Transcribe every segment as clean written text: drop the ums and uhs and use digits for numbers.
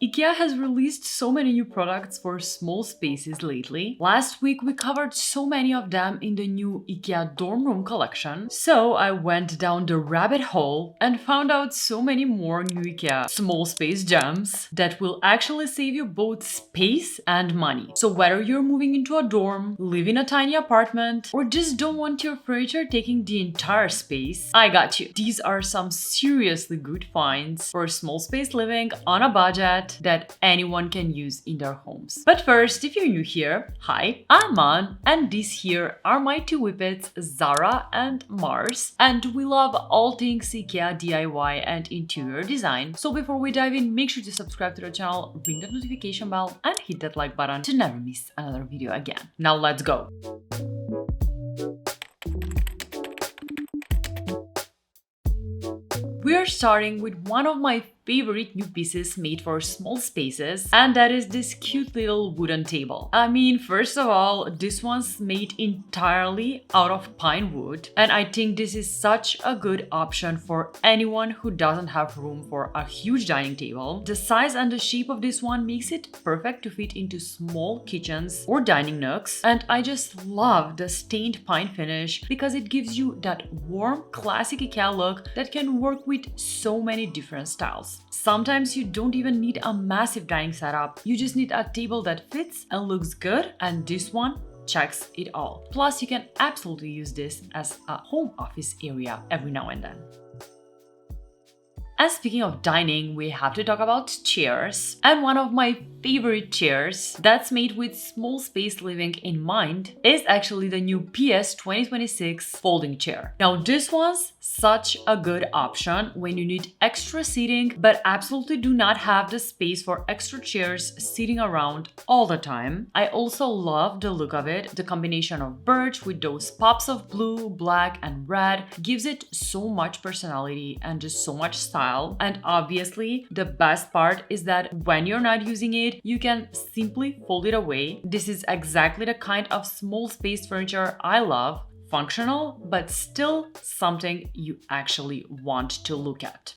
IKEA has released so many new products for small spaces lately. Last week we covered so many of them in the new IKEA dorm room collection, so I went down the rabbit hole and found out so many more new IKEA small space gems that will actually save you both space and money. So whether you're moving into a dorm, live in a tiny apartment, or just don't want your furniture taking the entire space, I got you. These are some seriously good finds for small space living on a budget that anyone can use in their homes. But first, if you're new here, hi, I'm An, and these here are my two whippets, ZARA and Mars, and we love all things IKEA DIY and interior design. So before we dive in, make sure to subscribe to the channel, ring that notification bell, and hit that like button to never miss another video again. Now let's go! We are starting with one of my favorite new pieces made for small spaces, and that is this cute little wooden table. I mean, first of all, this one's made entirely out of pine wood, and I think this is such a good option for anyone who doesn't have room for a huge dining table. The size and the shape of this one makes it perfect to fit into small kitchens or dining nooks, and I just love the stained pine finish because it gives you that warm, classic IKEA look that can work with so many different styles. Sometimes you don't even need a massive dining setup, you just need a table that fits and looks good, and this one checks it all. Plus, you can absolutely use this as a home office area every now and then. And speaking of dining, we have to talk about chairs. And one of my favorite chairs that's made with small space living in mind is actually the new PS 2026 folding chair. Now this one's such a good option when you need extra seating but absolutely do not have the space for extra chairs sitting around all the time. I also love the look of it. The combination of birch with those pops of blue, black, and red gives it so much personality and just so much style. And obviously, the best part is that when you're not using it, you can simply fold it away. This is exactly the kind of small space furniture I love. Functional, but still something you actually want to look at.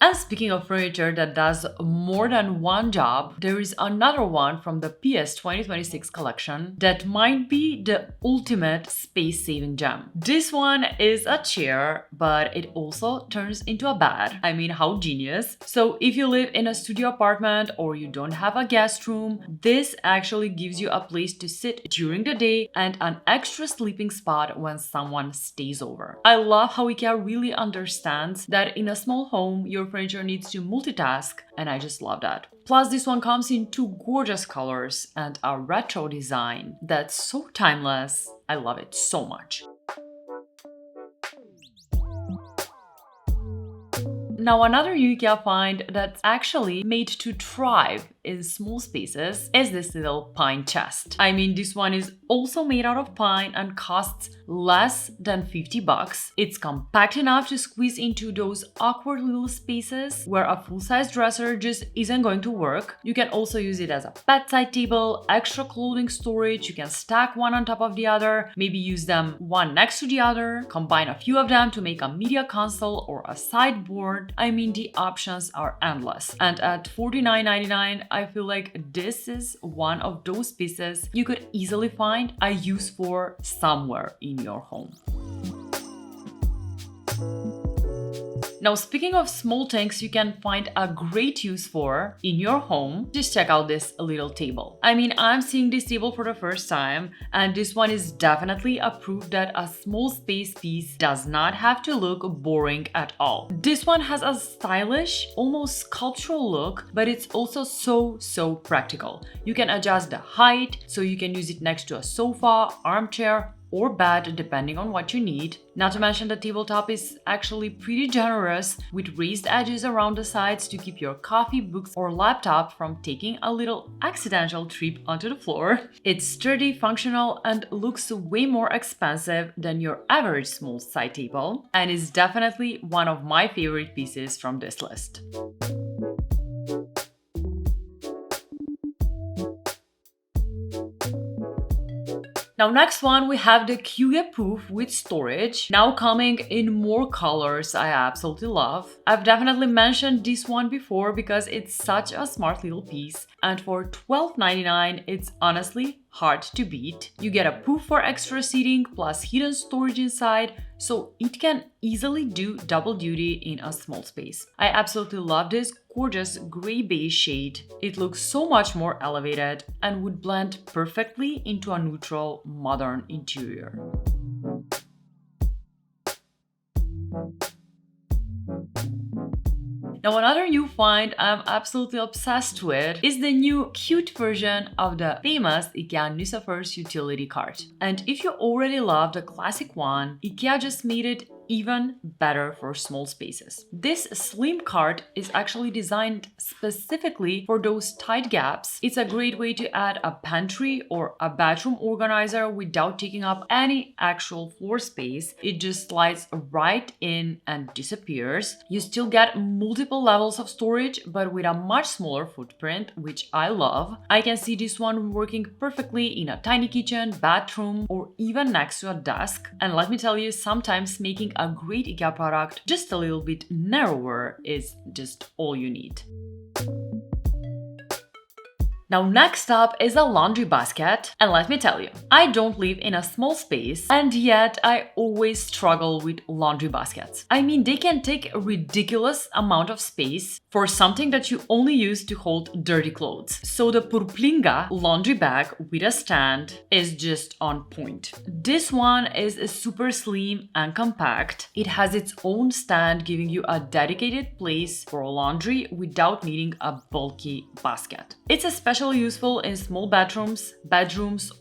And speaking of furniture that does more than one job, there is another one from the PS 2026 collection that might be the ultimate space-saving gem. This one is a chair, but it also turns into a bed. I mean, how genius. So if you live in a studio apartment or you don't have a guest room, this actually gives you a place to sit during the day and an extra sleeping spot when someone stays over. I love how IKEA really understands that in a small home, your furniture needs to multitask, and I just love that. Plus, this one comes in two gorgeous colors and a retro design that's so timeless. I love it so much. Now, another IKEA find that's actually made to thrive in small spaces is this little pine chest. I mean, this one is also made out of pine and costs less than 50 bucks. It's compact enough to squeeze into those awkward little spaces where a full-size dresser just isn't going to work. You can also use it as a bedside table, extra clothing storage. You can stack one on top of the other, maybe use them one next to the other, combine a few of them to make a media console or a sideboard. I mean, the options are endless. And at $49.99, I feel like this is one of those pieces you could easily find a use for somewhere in your home. Now, speaking of small things you can find a great use for in your home, just check out this little table. I mean, I'm seeing this table for the first time, and this one is definitely a proof that a small space piece does not have to look boring at all. This one has a stylish, almost sculptural look, but it's also so practical. You can adjust the height, so you can use it next to a sofa, armchair, or bed depending on what you need. Not to mention the tabletop is actually pretty generous with raised edges around the sides to keep your coffee, books, or laptop from taking a little accidental trip onto the floor. It's sturdy, functional, and looks way more expensive than your average small side table, and is definitely one of my favorite pieces from this list. Now next one we have the KJUGE Pouf with storage, now coming in more colors I absolutely love. I've definitely mentioned this one before because it's such a smart little piece, and for $12.99 it's honestly hard to beat. You get a Pouf for extra seating plus hidden storage inside, so it can easily do double duty in a small space. I absolutely love this gorgeous gray beige shade. It looks so much more elevated and would blend perfectly into a neutral, modern interior. Now another new find I'm absolutely obsessed with is the new cute version of the famous IKEA Nusafir's utility cart. And if you already love the classic one, IKEA just made it even better for small spaces. This slim cart is actually designed specifically for those tight gaps. It's a great way to add a pantry or a bathroom organizer without taking up any actual floor space. It just slides right in and disappears. You still get multiple levels of storage, but with a much smaller footprint, which I love. I can see this one working perfectly in a tiny kitchen, bathroom, or even next to a desk. And let me tell you, sometimes making a great IKEA product just a little bit narrower is just all you need. Now next up is a laundry basket, and let me tell you, I don't live in a small space, and yet I always struggle with laundry baskets. I mean, they can take a ridiculous amount of space for something that you only use to hold dirty clothes. So the PURRPINGLA laundry bag with a stand is just on point. This one is super slim and compact. It has its own stand, giving you a dedicated place for laundry without needing a bulky basket. It's especially useful in small bedrooms,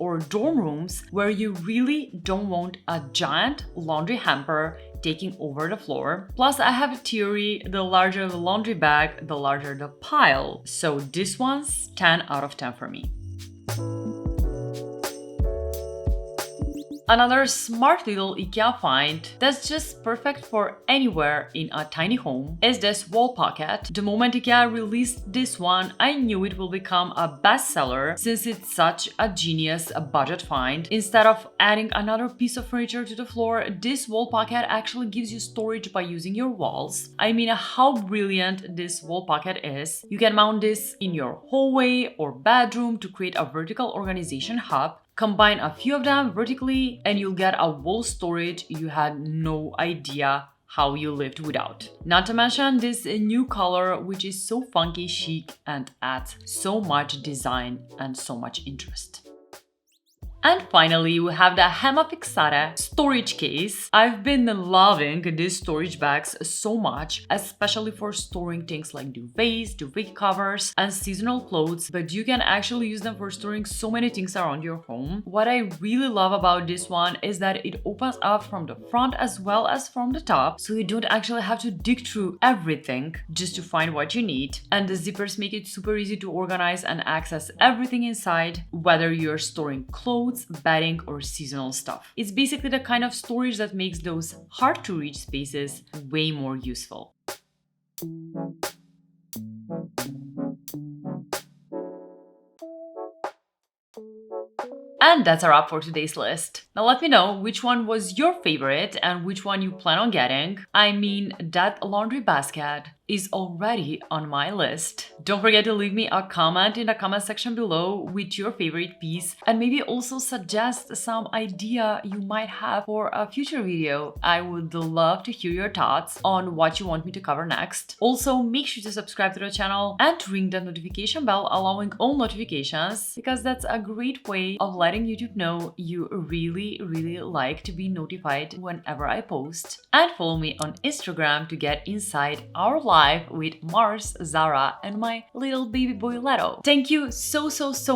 or dorm rooms where you really don't want a giant laundry hamper taking over the floor. Plus, I have a theory, the larger the laundry bag, the larger the pile. So this one's 10 out of 10 for me. Another smart little IKEA find that's just perfect for anywhere in a tiny home is this wall pocket. The moment IKEA released this one, I knew it will become a bestseller since it's such a genius budget find. Instead of adding another piece of furniture to the floor, this wall pocket actually gives you storage by using your walls. I mean, how brilliant this wall pocket is. You can mount this in your hallway or bedroom to create a vertical organization hub. Combine a few of them vertically and you'll get a wall storage you had no idea how you lived without. Not to mention this new color, which is so funky chic and adds so much design and so much interest. And finally, we have the Hemma Fixare storage case. I've been loving these storage bags so much, especially for storing things like duvets, duvet covers, and seasonal clothes, but you can actually use them for storing so many things around your home. What I really love about this one is that it opens up from the front as well as from the top, so you don't actually have to dig through everything just to find what you need. And the zippers make it super easy to organize and access everything inside, whether you're storing clothes, bedding, or seasonal stuff. It's basically the kind of storage that makes those hard to reach spaces way more useful. And that's a wrap for today's list. Now let me know which one was your favorite and which one you plan on getting. I mean, that laundry basket is already on my list. Don't forget to leave me a comment in the comment section below with your favorite piece, and maybe also suggest some idea you might have for a future video. I would love to hear your thoughts on what you want me to cover next. Also, make sure to subscribe to the channel and ring that notification bell, allowing all notifications, because that's a great way of letting YouTube know you really like to be notified whenever I post. And follow me on Instagram to get inside our live with Mars, Zara, and my little baby boy Leto. Thank you so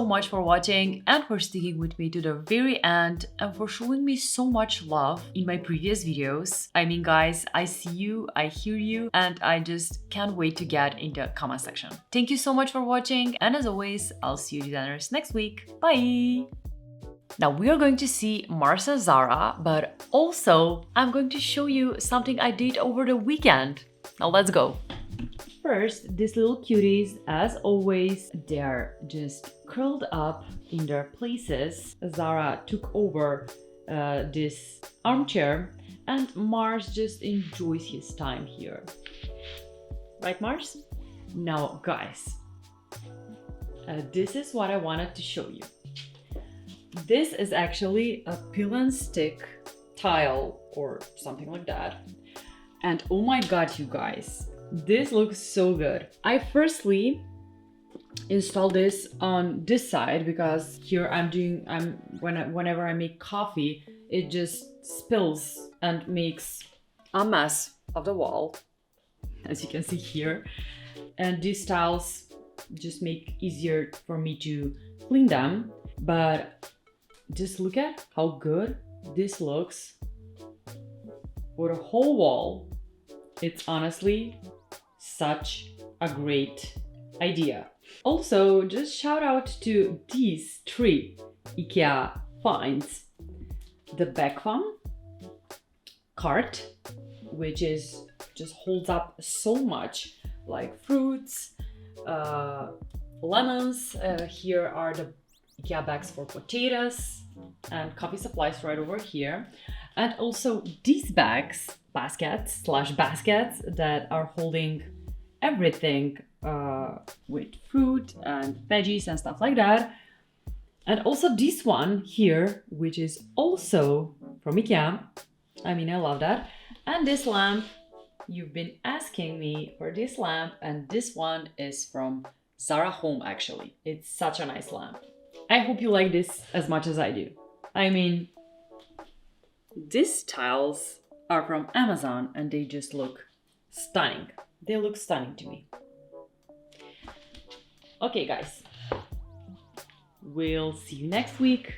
much for watching and for sticking with me to the very end and for showing me so much love in my previous videos. I mean, guys, I see you, I hear you, and I just can't wait to get in the comment section. Thank you so much for watching, and as always, I'll see you designers next week. Bye! Now we are going to see Mars and Zara, but also I'm going to show you something I did over the weekend. Now let's go. first, these little cuties, as always, they're just curled up in their places. Zara took over this armchair and Mars just enjoys his time here. Right, Mars? Now, guys, this is what I wanted to show you. This is actually a peel and stick tile or something like that. And oh my god, you guys, this looks so good. I firstly installed this on this side because here whenever I make coffee, it just spills and makes a mess of the wall, as you can see here. And these tiles just make easier for me to clean them. But just look at how good this looks for the whole wall. It's honestly such a great idea. Also, just shout out to these 3 IKEA finds. The vacuum cart, which is just holds up so much, like fruits, lemons. Here are the IKEA bags for potatoes and coffee supplies right over here. And also these baskets that are holding everything with fruit and veggies and stuff like that. And also this one here, which is also from IKEA. I mean, I love that. And this lamp, you've been asking me for this lamp, and this one is from ZARA Home actually. It's such a nice lamp. I hope you like this as much as I do. I mean, these tiles are from Amazon and they just look stunning. They look stunning to me. Okay, guys. We'll see you next week.